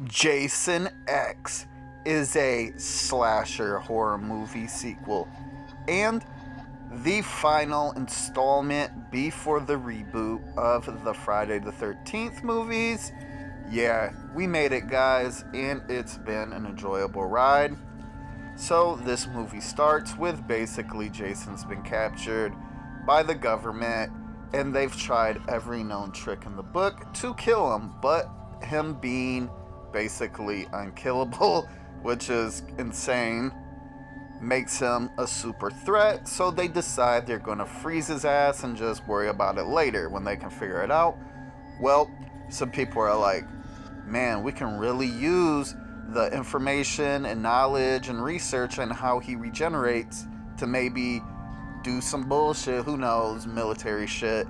Jason X is a slasher horror movie sequel and the final installment before the reboot of the Friday the 13th movies. Yeah, we made it, guys, and it's been an enjoyable ride. So, this movie starts with basically Jason's been captured by the government, and they've tried every known trick in the book to kill him, but him being basically unkillable, which is insane, makes him a super threat. So they decide they're gonna freeze his ass and just worry about it later when they can figure it out. Well, some people are like, man, we can really use the information and knowledge and research on how he regenerates to maybe do some bullshit, who knows, military shit.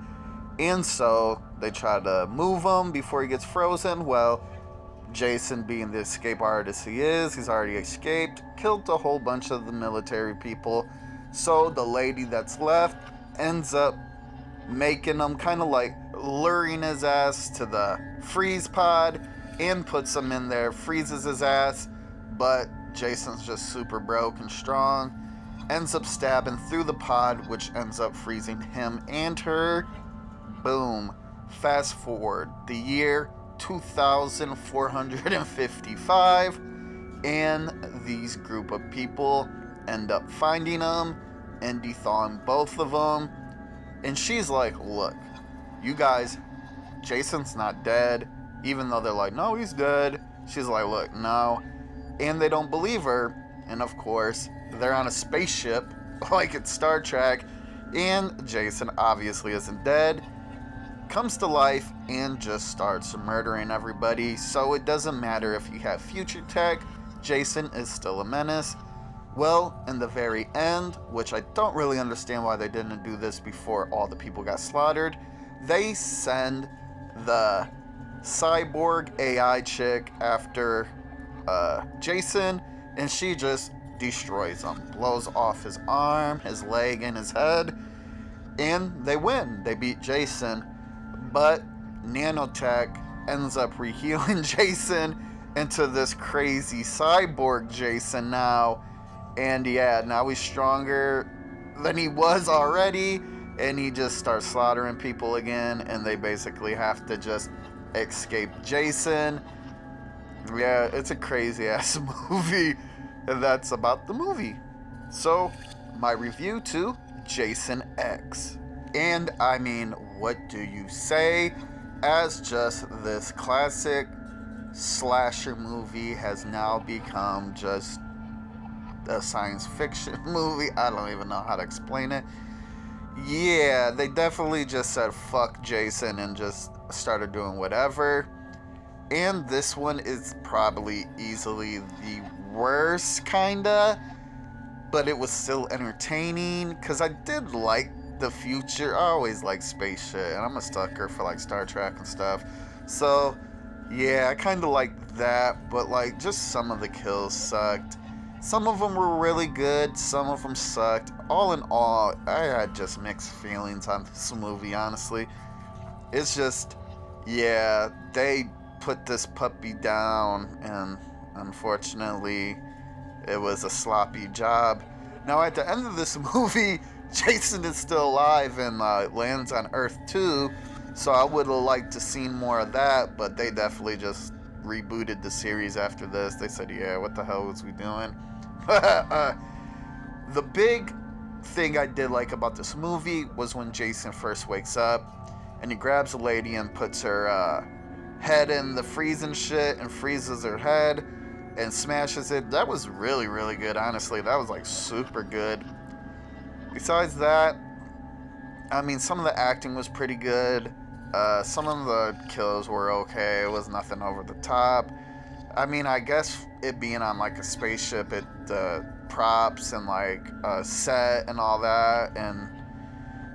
And so they try to move him before he gets frozen. Well, Jason, being the escape artist he is, he's already escaped, killed a whole bunch of the military people. So the lady that's left ends up making him kind of like luring his ass to the freeze pod and puts him in there, freezes his ass. But Jason's just super broke and strong, ends up stabbing through the pod, which ends up freezing him and her. Boom. Fast forward the year 2455, and these group of people end up finding him and dethawing both of them. And she's like, look, you guys, Jason's not dead. Even though they're like, no, he's dead. She's like, look, no. And they don't believe her. And of course, they're on a spaceship, like it's Star Trek. And Jason obviously isn't dead. Comes to life and just starts murdering everybody. So it doesn't matter if you have future tech, Jason is still a menace. Well, in the very end, which I don't really understand why they didn't do this before all the people got slaughtered, they send the cyborg AI chick after Jason, and she just destroys him, blows off his arm, his leg, and his head, and they win. They beat Jason, but nanotech ends up rehealing Jason into this crazy cyborg Jason now. And yeah, now he's stronger than he was already, and he just starts slaughtering people again, and they basically have to just escape Jason. Yeah, it's a crazy ass movie, and that's about the movie. So, my review to Jason X. And I mean, what do you say? As just this classic slasher movie has now become just a science fiction movie. I don't even know how to explain it. Yeah, they definitely just said fuck Jason and just started doing whatever. And this one is probably easily the worst, kinda. But it was still entertaining because I did like the future. I always like space shit, and I'm a sucker for like Star Trek and stuff. So, yeah, I kind of liked that, but like just some of the kills sucked. Some of them were really good, some of them sucked. All in all, I had just mixed feelings on this movie, honestly. It's just, yeah, they put this puppy down, and unfortunately, it was a sloppy job. Now, at the end of this movie, Jason is still alive and lands on Earth too, so I would have liked to seen more of that, but they definitely just rebooted the series after this. They said, yeah, what the hell was we doing? The big thing I did like about this movie was when Jason first wakes up and he grabs a lady and puts her head in the freezing shit and freezes her head and smashes it. That was really, really good, honestly. That was like super good. Besides that, I mean, some of the acting was pretty good. Some of the kills were okay. It was nothing over the top. I mean, I guess it being on like a spaceship, the props and like a set and all that, and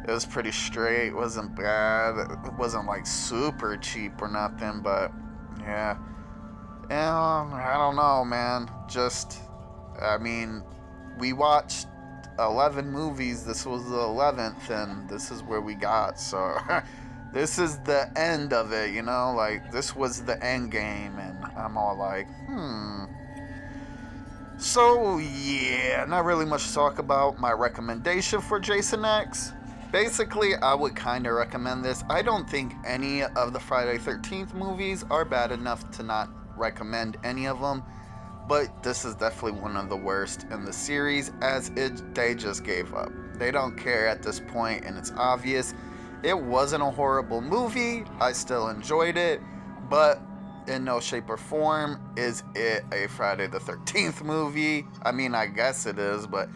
it was pretty straight. It wasn't bad. It wasn't like super cheap or nothing, but yeah. And I don't know, man. Just, I mean, we watched 11 movies. This was the 11th, and this is where we got. So this is the end of it, you know? Like, this was the end game, and I'm all like, So, yeah, not really much to talk about. My recommendation for Jason X. Basically, I would kind of recommend this. I don't think any of the Friday 13th movies are bad enough to not recommend any of them, but this is definitely one of the worst in the series, as they just gave up. They don't care at this point, and it's obvious. It wasn't a horrible movie. I still enjoyed it, but in no shape or form is it a Friday the 13th movie. I mean, I guess it is, but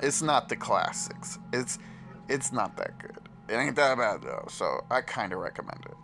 it's not the classics. It's not that good. It ain't that bad though, so I kind of recommend it.